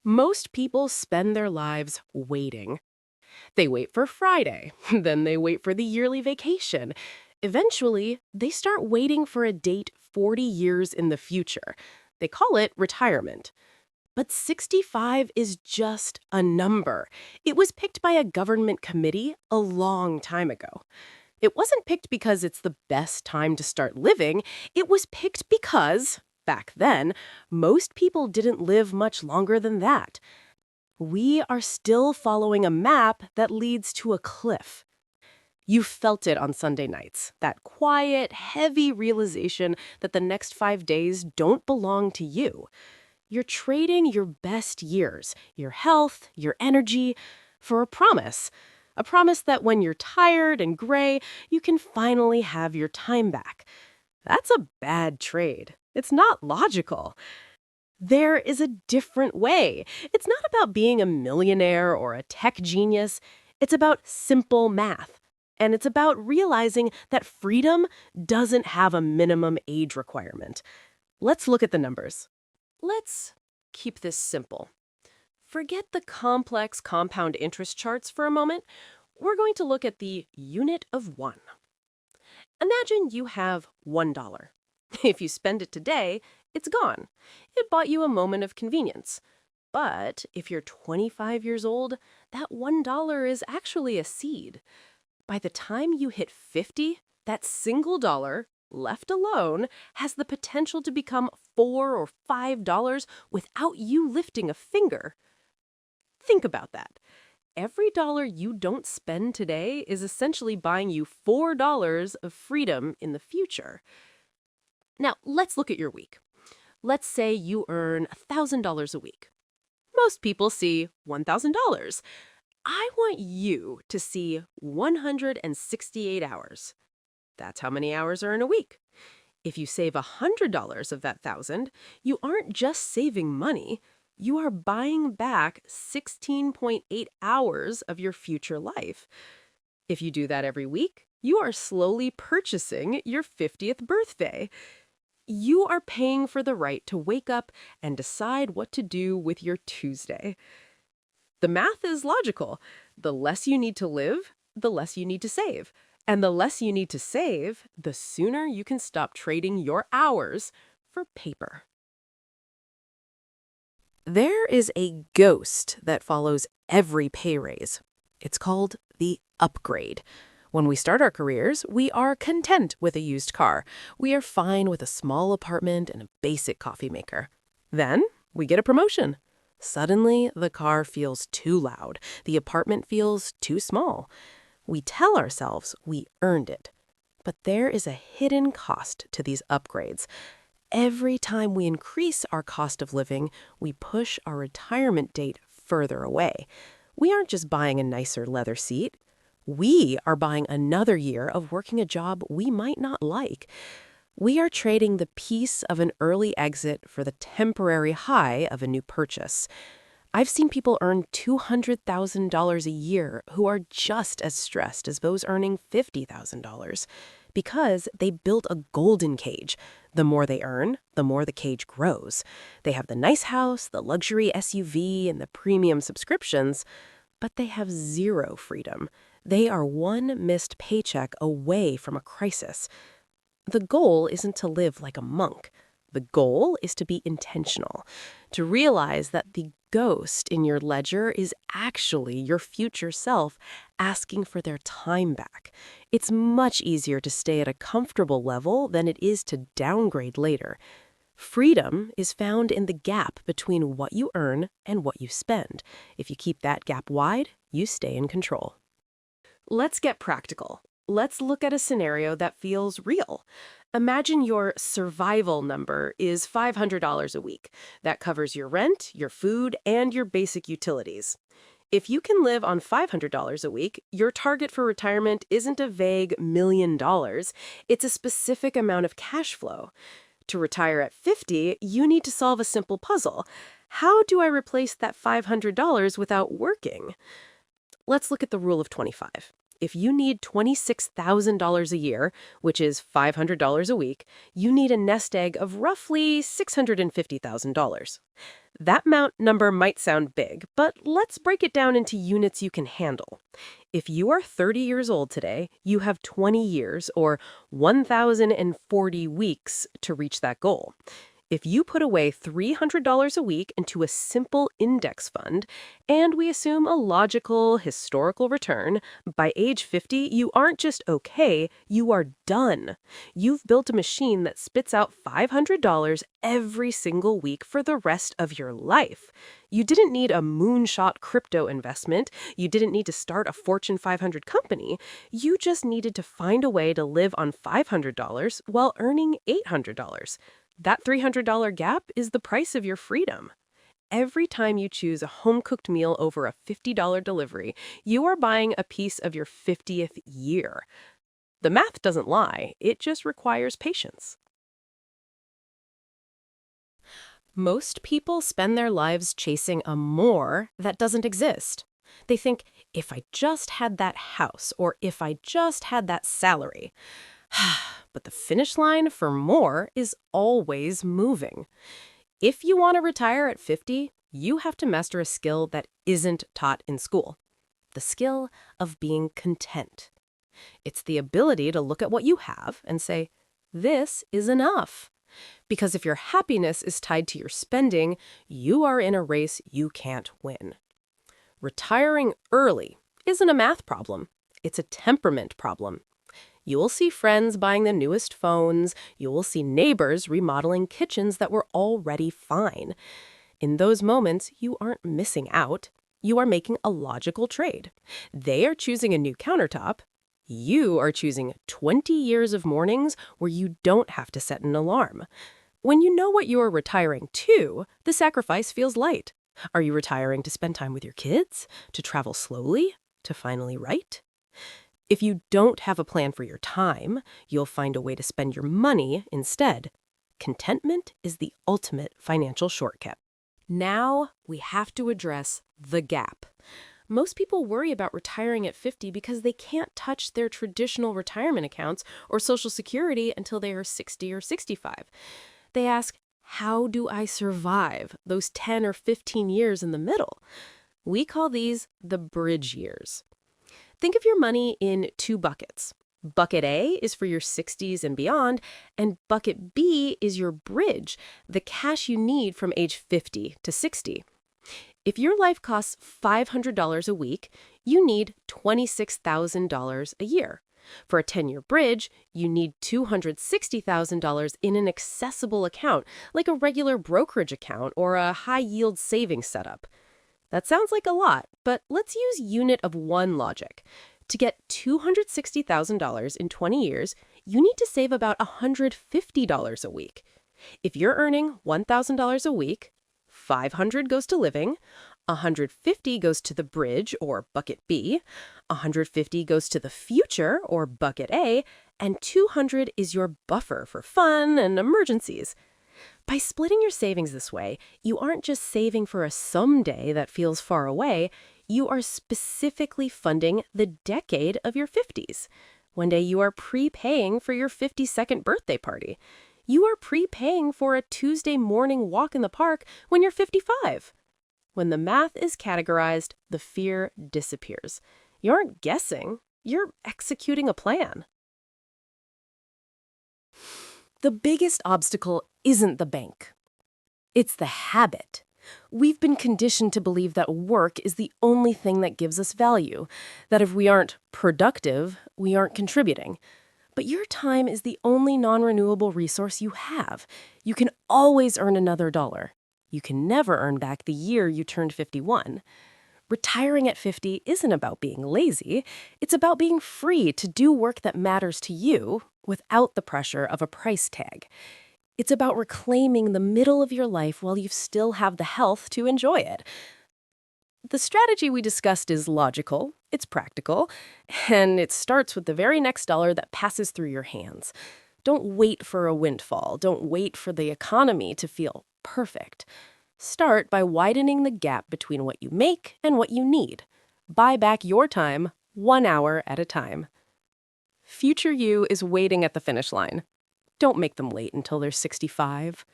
Most people spend their lives waiting. They wait for Friday, then they wait for the yearly vacation. Eventually, they start waiting for a date 40 years in the future. They call it retirement. But 65 is just a number. It was picked by a government committee a long time ago. It wasn't picked because it's the best time to start living. It was picked because, back then, most people didn't live much longer than that. We are still following a map that leads to a cliff. You felt it on Sunday nights, that quiet, heavy realization that the next 5 days don't belong to you. You're trading your best years, your health, your energy, for a promise that when you're tired and gray, you can finally have your time back. That's a bad trade. It's not logical. There is a different way. It's not about being a millionaire or a tech genius. It's about simple math. And it's about realizing that freedom doesn't have a minimum age requirement. Let's look at the numbers. Let's keep this simple. Forget the complex compound interest charts for a moment. We're going to look at the unit of one. Imagine you have $1. If you spend it today, it's gone. It bought you a moment of convenience. But if you're 25 years old, that $1 is actually a seed. By the time you hit 50, that single dollar, left alone, has the potential to become $4 or $5 without you lifting a finger. Think about that. Every dollar you don't spend today is essentially buying you $4 of freedom in the future. Now, let's look at your week. Let's say you earn $1,000 a week. Most people see $1,000. I want you to see 168 hours. That's how many hours are in a week. If you save $100 of that 1,000, you aren't just saving money, you are buying back 16.8 hours of your future life. If you do that every week, you are slowly purchasing your 50th birthday. You are paying for the right to wake up and decide what to do with your Tuesday. The math is logical. The less you need to live, the less you need to save. And the less you need to save, the sooner you can stop trading your hours for paper. There is a ghost that follows every pay raise. It's called the upgrade. When we start our careers, we are content with a used car. We are fine with a small apartment and a basic coffee maker. Then we get a promotion. Suddenly, the car feels too loud. The apartment feels too small. We tell ourselves we earned it. But there is a hidden cost to these upgrades. Every time we increase our cost of living, we push our retirement date further away. We aren't just buying a nicer leather seat. We are buying another year of working a job we might not like. We are trading the peace of an early exit for the temporary high of a new purchase. I've seen people earn $200,000 a year who are just as stressed as those earning $50,000 because they built a golden cage. The more they earn, the more the cage grows. They have the nice house, the luxury SUV, and the premium subscriptions, but they have zero freedom. They are one missed paycheck away from a crisis. The goal isn't to live like a monk. The goal is to be intentional, to realize that the ghost in your ledger is actually your future self asking for their time back. It's much easier to stay at a comfortable level than it is to downgrade later. Freedom is found in the gap between what you earn and what you spend. If you keep that gap wide, you stay in control. Let's get practical. Let's look at a scenario that feels real. Imagine your survival number is $500 a week. That covers your rent, your food, and your basic utilities. If you can live on $500 a week, your target for retirement isn't a vague $1 million. It's a specific amount of cash flow. To retire at 50, you need to solve a simple puzzle. How do I replace that $500 without working? Let's look at the rule of 25. If you need $26,000 a year, which is $500 a week, you need a nest egg of roughly $650,000. That number might sound big, but let's break it down into units you can handle. If you are 30 years old today, you have 20 years or 1,040 weeks to reach that goal. If you put away $300 a week into a simple index fund, and we assume a logical, historical return, by age 50, you aren't just okay, you are done. You've built a machine that spits out $500 every single week for the rest of your life. You didn't need a moonshot crypto investment. You didn't need to start a Fortune 500 company. You just needed to find a way to live on $500 while earning $800. That $300 gap is the price of your freedom. Every time you choose a home-cooked meal over a $50 delivery, you are buying a piece of your 50th year. The math doesn't lie, it just requires patience. Most people spend their lives chasing a more that doesn't exist. They think, if I just had that house, or if I just had that salary. But the finish line for more is always moving. If you want to retire at 50, you have to master a skill that isn't taught in school. The skill of being content. It's the ability to look at what you have and say, this is enough. Because if your happiness is tied to your spending, you are in a race you can't win. Retiring early isn't a math problem. It's a temperament problem. You will see friends buying the newest phones. You will see neighbors remodeling kitchens that were already fine. In those moments, you aren't missing out. You are making a logical trade. They are choosing a new countertop. You are choosing 20 years of mornings where you don't have to set an alarm. When you know what you are retiring to, the sacrifice feels light. Are you retiring to spend time with your kids? To travel slowly? To finally write? If you don't have a plan for your time, you'll find a way to spend your money instead. Contentment is the ultimate financial shortcut. Now we have to address the gap. Most people worry about retiring at 50 because they can't touch their traditional retirement accounts or Social Security until they are 60 or 65. They ask, how do I survive those 10 or 15 years in the middle? We call these the bridge years. Think of your money in two buckets. Bucket A is for your 60s and beyond, and bucket B is your bridge, the cash you need from age 50 to 60. If your life costs $500 a week, you need $26,000 a year. For a 10-year bridge, you need $260,000 in an accessible account, like a regular brokerage account or a high-yield savings setup. That sounds like a lot, but let's use unit of one logic. To get $260,000 in 20 years, you need to save about $150 a week. If you're earning $1,000 a week, $500 goes to living, $150 goes to the bridge or bucket B, $150 goes to the future or bucket A, and $200 is your buffer for fun and emergencies. By splitting your savings this way, you aren't just saving for a someday that feels far away, you are specifically funding the decade of your 50s. One day you are prepaying for your 52nd birthday party. You are prepaying for a Tuesday morning walk in the park when you're 55. When the math is categorized, the fear disappears. You aren't guessing, you're executing a plan. The biggest obstacle isn't the bank. It's the habit. We've been conditioned to believe that work is the only thing that gives us value, that if we aren't productive, we aren't contributing. But your time is the only non-renewable resource you have. You can always earn another dollar. You can never earn back the year you turned 51. Retiring at 50 isn't about being lazy. It's about being free to do work that matters to you without the pressure of a price tag. It's about reclaiming the middle of your life while you still have the health to enjoy it. The strategy we discussed is logical, it's practical, and it starts with the very next dollar that passes through your hands. Don't wait for a windfall. Don't wait for the economy to feel perfect. Start by widening the gap between what you make and what you need. Buy back your time 1 hour at a time. Future you is waiting at the finish line. Don't make them wait until they're 65.